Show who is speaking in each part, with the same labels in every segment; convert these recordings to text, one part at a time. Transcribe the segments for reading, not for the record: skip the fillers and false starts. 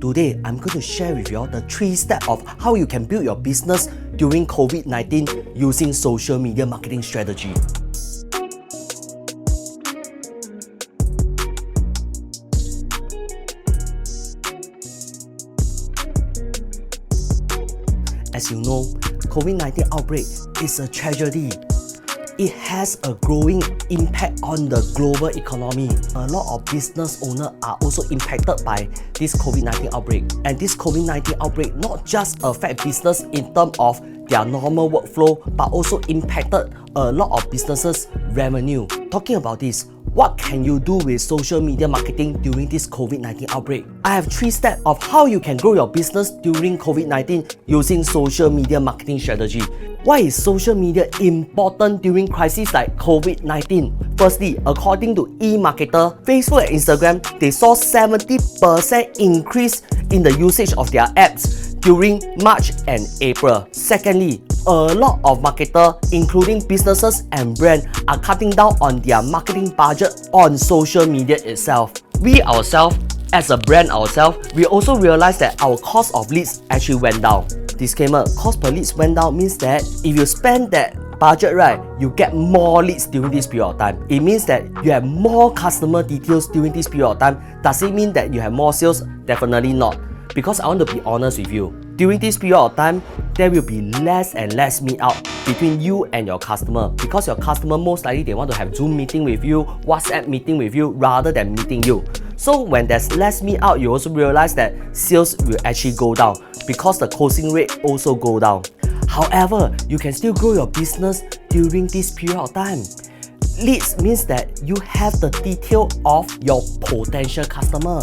Speaker 1: Today, I'm going to share with you all the 3 steps of how you can build your business during COVID-19 using social media marketing strategy. As you know, COVID-19 outbreak is a tragedy. It has a growing impact on the global economy. A lot of business owners are also impacted by this COVID-19 outbreak. And this COVID-19 outbreak not just affect business in terms of their normal workflow, but also impacted a lot of businesses' revenue. Talking about this, what can you do with social media marketing during this COVID-19 outbreak? I have 3 steps of how you can grow your business during COVID-19 using social media marketing strategy. Why is social media important during crises like COVID-19? Firstly, according to eMarketer, Facebook and Instagram, they saw 70% increase in the usage of their apps during March and April. Secondly, a lot of marketers, including businesses and brands, are cutting down on their marketing budget on social media itself. We ourselves, as a brand ourselves, we also realized that our cost of leads actually went down. Disclaimer, cost per leads went down means that if you spend that budget right, you get more leads during this period of time. It means that you have more customer details during this period of time. Does it mean that you have more sales? Definitely not. Because I want to be honest with you, during this period of time, there will be less and less meet out between you and your customer, because your customer most likely they want to have Zoom meeting with you, WhatsApp meeting with you rather than meeting you. So when there's less meet out, you also realize that sales will actually go down because the closing rate also go down. However, you can still grow your business during this period of time. Leads means that you have the detail of your potential customer.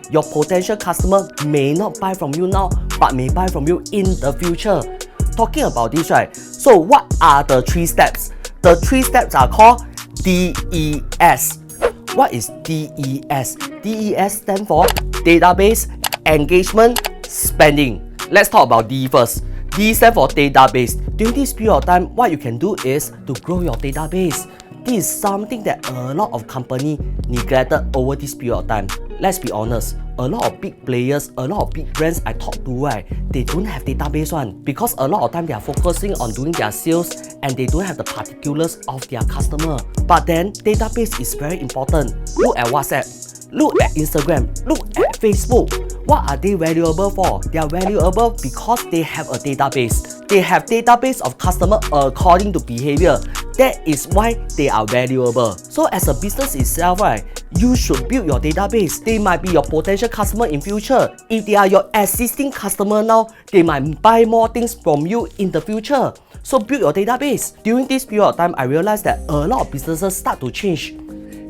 Speaker 1: Your potential customer may not buy from you now, but may buy from you in the future. Talking about this, right? So what are the 3 steps? The 3 steps are called DES. What is DES? DES stands for database, engagement, spending. Let's talk about D first. D stands for database. During this period of time, what you can do is to grow your database. This is something that a lot of companies neglected over this period of time. Let's be honest, a lot of big players, a lot of big brands I talk to, right, they don't have database one, because a lot of time they are focusing on doing their sales and they don't have the particulars of their customer. But then database is very important. Look at WhatsApp, look at Instagram, look at Facebook. What are they valuable for? They are valuable because they have a database. They have database of customer according to behavior. That is why they are valuable. So as a business itself, right, you should build your database. They might be your potential customer in future. If they are your existing customer now, they might buy more things from you in the future. So build your database. During this period of time, I realized that a lot of businesses start to change.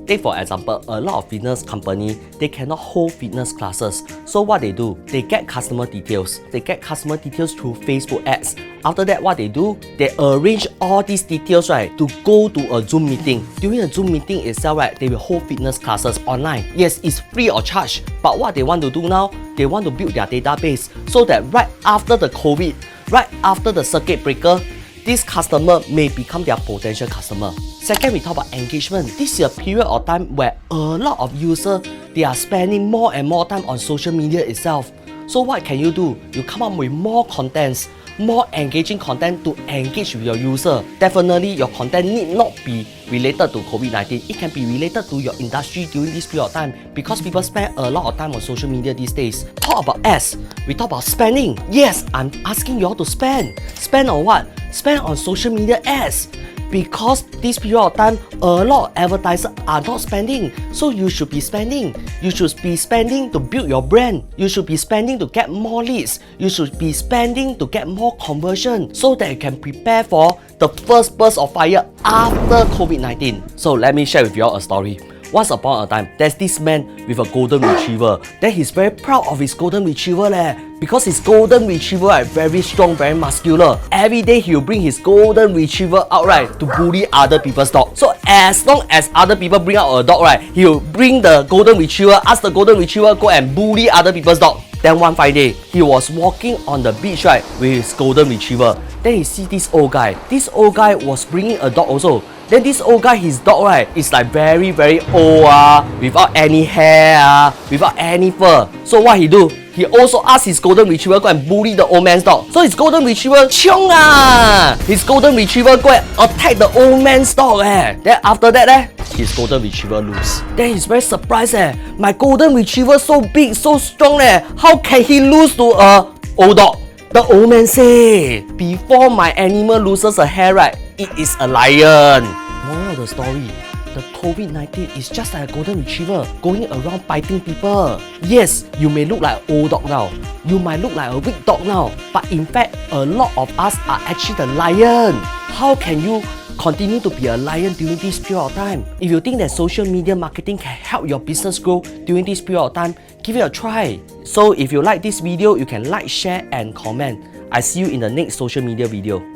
Speaker 1: Take for example, a lot of fitness company, they cannot hold fitness classes. So what they do, they get customer details. They get customer details through Facebook ads. After that, what they do, they arrange all these details, right, to go to a Zoom meeting. During a Zoom meeting itself, right, they will hold fitness classes online. Yes, it's free of charge. But what they want to do now, they want to build their database so that right after the COVID, right after the circuit breaker, this customer may become their potential customer. Second, we talk about engagement. This is a period of time where a lot of users, they are spending more and more time on social media itself. So what can you do? You come up with more contents, more engaging content to engage with your user. Definitely, your content need not be related to COVID-19. It can be related to your industry during this period of time, because people spend a lot of time on social media these days. Talk about ads. We talk about spending. Yes, I'm asking you all to spend. Spend on what? Spend on social media ads. Because this period of time, a lot of advertisers are not spending. So you should be spending. You should be spending to build your brand. You should be spending to get more leads. You should be spending to get more conversion, so that you can prepare for the first burst of fire after COVID-19. So let me share with you all a story. Once upon a time, there's this man with a golden retriever. Then he's very proud of his golden retriever because his golden retriever are very strong, very muscular. Every day he'll bring his golden retriever out, right, to bully other people's dog. So as long as other people bring out a dog, right, he'll bring the golden retriever, ask the golden retriever go and bully other people's dog. Then one fine day, he was walking on the beach, right, with his golden retriever. Then he see this old guy. This old guy was bringing a dog also. Then this old guy, his dog, right, is like very old, without any hair, without any fur. So what he do? he also asked his golden retriever go and bully the old man's dog. So his golden retriever chiong ah! His golden retriever go and attack the old man's dog eh. Then after that his golden retriever lose. Then he's very surprised eh. My golden retriever so big, so strong eh. How can he lose to a old dog? The old man say, before my animal loses a hair right, it is a lion. Moral of the story, the COVID-19 is just like a golden retriever going around biting people. Yes, you may look like an old dog now. You might look like a weak dog now. But in fact, a lot of us are actually the lion. How can you continue to be a lion during this period of time? If you think that social media marketing can help your business grow during this period of time, give it a try. So if you like this video, you can like, share and comment. I see you in the next social media video.